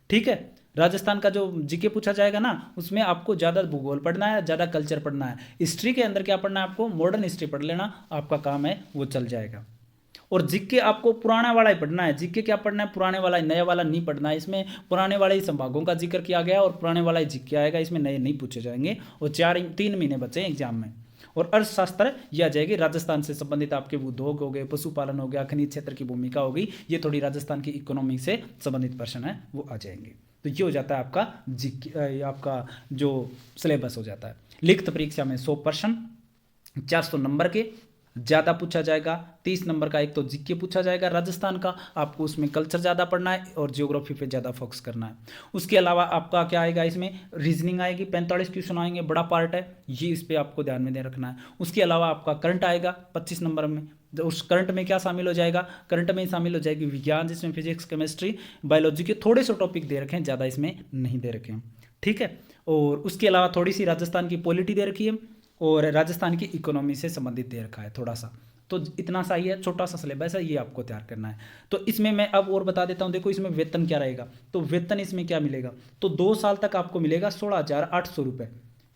ठीक है, राजस्थान का जो जीके पूछा जाएगा ना, उसमें आपको ज़्यादा भूगोल पढ़ना है, ज़्यादा कल्चर पढ़ना है। हिस्ट्री के अंदर क्या पढ़ना है आपको? मॉडर्न हिस्ट्री पढ़ लेना, आपका काम है वो चल जाएगा। और जीके आपको पुराना वाला ही पढ़ना है। जीके क्या पढ़ना है? पुराने वाला ही, नया वाला नहीं पढ़ना है। इसमें पुराने वाले ही संभागों का जिक्र किया गया और पुराने वाला ही जीके आएगा, इसमें नए नहीं पूछे जाएंगे। और 3 महीने बचे हैं एग्जाम में। और अर्थशास्त्र यह आ जाएगी, राजस्थान से संबंधित आपके उद्योग हो गए, पशुपालन हो गया, खनिज क्षेत्र की भूमिका होगी, ये थोड़ी राजस्थान की इकोनॉमी से संबंधित प्रश्न है वो आ जाएंगे। तो ये हो जाता है आपका आपका जो सिलेबस हो जाता है। लिखित परीक्षा में 100 प्रश्न, 400 नंबर के ज़्यादा पूछा जाएगा। 30 नंबर का एक तो जीके पूछा जाएगा राजस्थान का, आपको उसमें कल्चर ज़्यादा पढ़ना है और ज्योग्राफी पे ज़्यादा फोकस करना है। उसके अलावा आपका क्या आएगा? इसमें रीजनिंग आएगी, 45 क्वेश्चन आएंगे, बड़ा पार्ट है ये, इस पर आपको ध्यान में दे रखना है। उसके अलावा आपका करंट आएगा 25 नंबर में, उस करंट में क्या शामिल हो जाएगा, करंट में शामिल हो जाएगी विज्ञान, जिसमें फिजिक्स, केमिस्ट्री, बायोलॉजी के थोड़े से टॉपिक दे रखे हैं, ज़्यादा इसमें नहीं दे रखे हैं। ठीक है, और उसके अलावा थोड़ी सी राजस्थान की पॉलिटी दे रखी है और राजस्थान की इकोनॉमी से संबंधित दे रखा है थोड़ा सा। तो इतना सा ही है, छोटा सा सिलेबस है, ये आपको तैयार करना है। तो इसमें मैं अब और बता देता हूँ, देखो इसमें वेतन क्या रहेगा। तो वेतन इसमें क्या मिलेगा, तो 2 साल तक आपको मिलेगा 16,800 रुपये।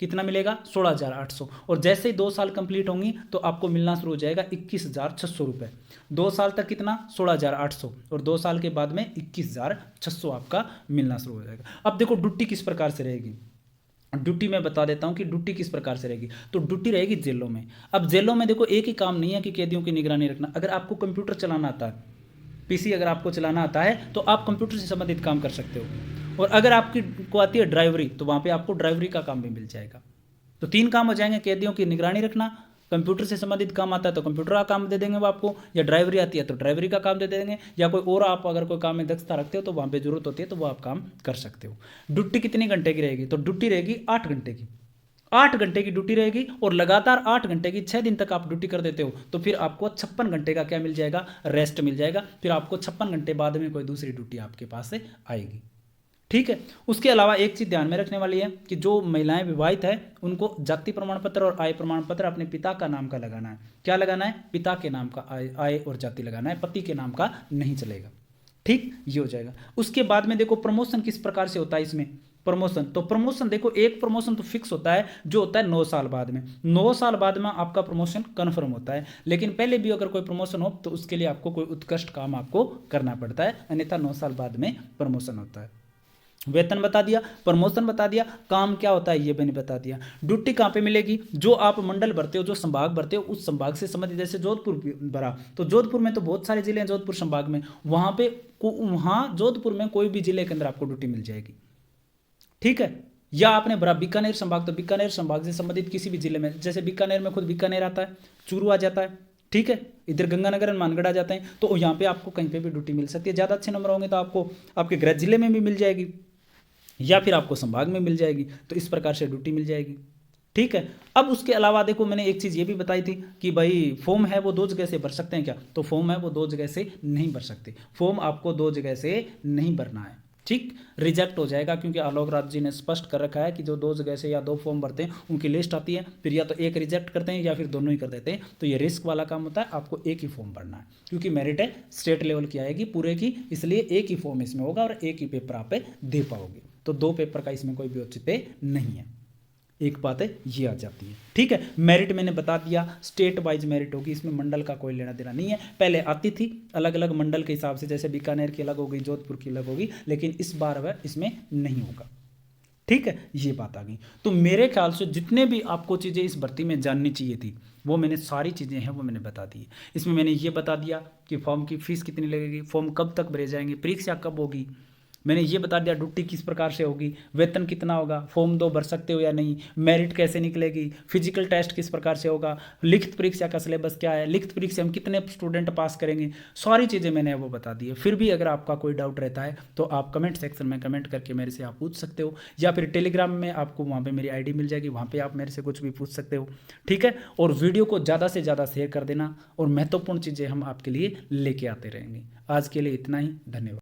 कितना मिलेगा, 16,800। और जैसे ही 2 साल कंप्लीट होंगी तो आपको मिलना शुरू हो जाएगा 21,600 रुपये। 2 साल तक कितना, 16,800, और 2 साल के बाद में 21,600 आपका मिलना शुरू हो जाएगा। अब देखो ड्यूटी किस प्रकार से रहेगी, ड्यूटी मैं बता देता हूँ कि ड्यूटी किस प्रकार से रहेगी। तो ड्यूटी रहेगी जेलों में। अब जेलों में देखो एक ही काम नहीं है कि कैदियों की निगरानी रखना। अगर आपको कंप्यूटर चलाना आता है, पीसी अगर आपको चलाना आता है तो आप कंप्यूटर से संबंधित काम कर सकते हो। और अगर आपकी को आती है ड्राइवरी, तो वहाँ पे आपको ड्राइवरी का काम भी मिल जाएगा। तो 3 काम हो जाएंगे, कैदियों की निगरानी रखना, कंप्यूटर से संबंधित काम आता है तो कंप्यूटर का काम दे देंगे वो आपको, या ड्राइवरी आती है तो ड्राइवरी का काम दे देंगे, या कोई और आप अगर कोई काम में दक्षता रखते हो तो वहाँ पे जरूरत होती है तो वो आप काम कर सकते हो। ड्यूटी कितने घंटे की रहेगी, तो ड्यूटी रहेगी 8 घंटे की। 8 घंटे की ड्यूटी रहेगी और लगातार 8 घंटे की 6 दिन तक आप ड्यूटी कर देते हो तो फिर आपको 56 घंटे का क्या मिल जाएगा, रेस्ट मिल जाएगा। फिर आपको 56 घंटे बाद में कोई दूसरी ड्यूटी आपके पास से आएगी। ठीक है, उसके अलावा एक चीज़ ध्यान में रखने वाली है कि जो महिलाएं विवाहित है उनको जाति प्रमाण पत्र और आय प्रमाण पत्र अपने पिता का नाम का लगाना है। क्या लगाना है, पिता के नाम का आय और जाति लगाना है, पति के नाम का नहीं चलेगा। ठीक, ये हो जाएगा। उसके बाद में देखो प्रमोशन किस प्रकार से होता है इसमें, प्रमोशन। तो प्रमोशन देखो, एक प्रमोशन तो फिक्स होता है जो होता है 9 साल बाद में। 9 साल बाद में आपका प्रमोशन कन्फर्म होता है, लेकिन पहले भी अगर कोई प्रमोशन हो तो उसके लिए आपको कोई उत्कृष्ट काम आपको करना पड़ता है, अन्यथा 9 साल बाद में प्रमोशन होता है। वेतन बता दिया, प्रमोशन बता दिया, काम क्या होता है ये मैंने बता दिया। ड्यूटी कहाँ पे मिलेगी, जो आप मंडल भरते हो, जो संभाग भरते हो, उस संभाग से संबंधित, जैसे जोधपुर भरा तो जोधपुर में तो बहुत सारे जिले हैं जोधपुर संभाग में, वहाँ जोधपुर में कोई भी जिले के अंदर आपको ड्यूटी मिल जाएगी। ठीक है, या आपने भरा बीकानेर संभाग तो बीकानेर संभाग से संबंधित किसी भी जिले में, जैसे बीकानेर में खुद बीकानेर आता है, चूरू आ जाता है। ठीक है, इधर गंगानगर मानगढ़ आ जाते हैं, तो यहाँ पे आपको कहीं पे भी ड्यूटी मिल सकती है। ज़्यादा अच्छे नंबर होंगे तो आपको आपके गृह जिले में भी मिल जाएगी या फिर आपको संभाग में मिल जाएगी। तो इस प्रकार से ड्यूटी मिल जाएगी। ठीक है, अब उसके अलावा देखो मैंने एक चीज़ ये भी बताई थी कि भाई फॉर्म है वो 2 जगह से भर सकते हैं क्या, तो फॉर्म है वो 2 जगह से नहीं भर सकते। फॉर्म आपको 2 जगह से नहीं भरना है। ठीक, रिजेक्ट हो जाएगा, क्योंकि आलोक राज जी ने स्पष्ट कर रखा है कि जो 2 जगह से या 2 फॉर्म भरते हैं उनकी लिस्ट आती है, फिर या तो एक रिजेक्ट करते हैं या फिर दोनों ही कर देते हैं। तो ये रिस्क वाला काम होता है, आपको एक ही फॉर्म भरना है, क्योंकि मेरिट है स्टेट लेवल की आएगी पूरे की, इसलिए एक ही फॉर्म इसमें होगा और एक ही पेपर आप दे पाओगे। तो 2 पेपर का इसमें कोई भी औचित्य नहीं है। एक बात है ये आ जाती है। ठीक है, मेरिट मैंने बता दिया, स्टेट वाइज मेरिट होगी, इसमें मंडल का कोई लेना देना नहीं है। पहले आती थी अलग अलग मंडल के हिसाब से, जैसे बीकानेर की अलग होगी, जोधपुर की अलग होगी, लेकिन इस बार वह इसमें नहीं होगा। ठीक है, ये बात आ गई। तो मेरे ख्याल से जितने भी आपको चीज़ें इस भर्ती में जाननी चाहिए थी वो मैंने सारी चीज़ें हैं वो मैंने बता दी। इसमें मैंने ये बता दिया कि फॉर्म की फीस कितनी लगेगी, फॉर्म कब तक भरे जाएंगे, परीक्षा कब होगी, मैंने ये बता दिया ड्यूटी किस प्रकार से होगी, वेतन कितना होगा, फॉर्म 2 भर सकते हो या नहीं, मेरिट कैसे निकलेगी, फिजिकल टेस्ट किस प्रकार से होगा, लिखित परीक्षा का सिलेबस क्या है, लिखित परीक्षा में कितने स्टूडेंट पास करेंगे, सारी चीज़ें मैंने वो बता दी है। फिर भी अगर आपका कोई डाउट रहता है तो आप कमेंट सेक्शन में कमेंट करके मेरे से आप पूछ सकते हो, या फिर टेलीग्राम में आपको वहाँ पर मेरी ID मिल जाएगी, वहाँ पर आप मेरे से कुछ भी पूछ सकते हो। ठीक है, और वीडियो को ज़्यादा से ज़्यादा शेयर कर देना, और महत्वपूर्ण चीज़ें हम आपके लिए लेके आते रहेंगे। आज के लिए इतना ही, धन्यवाद।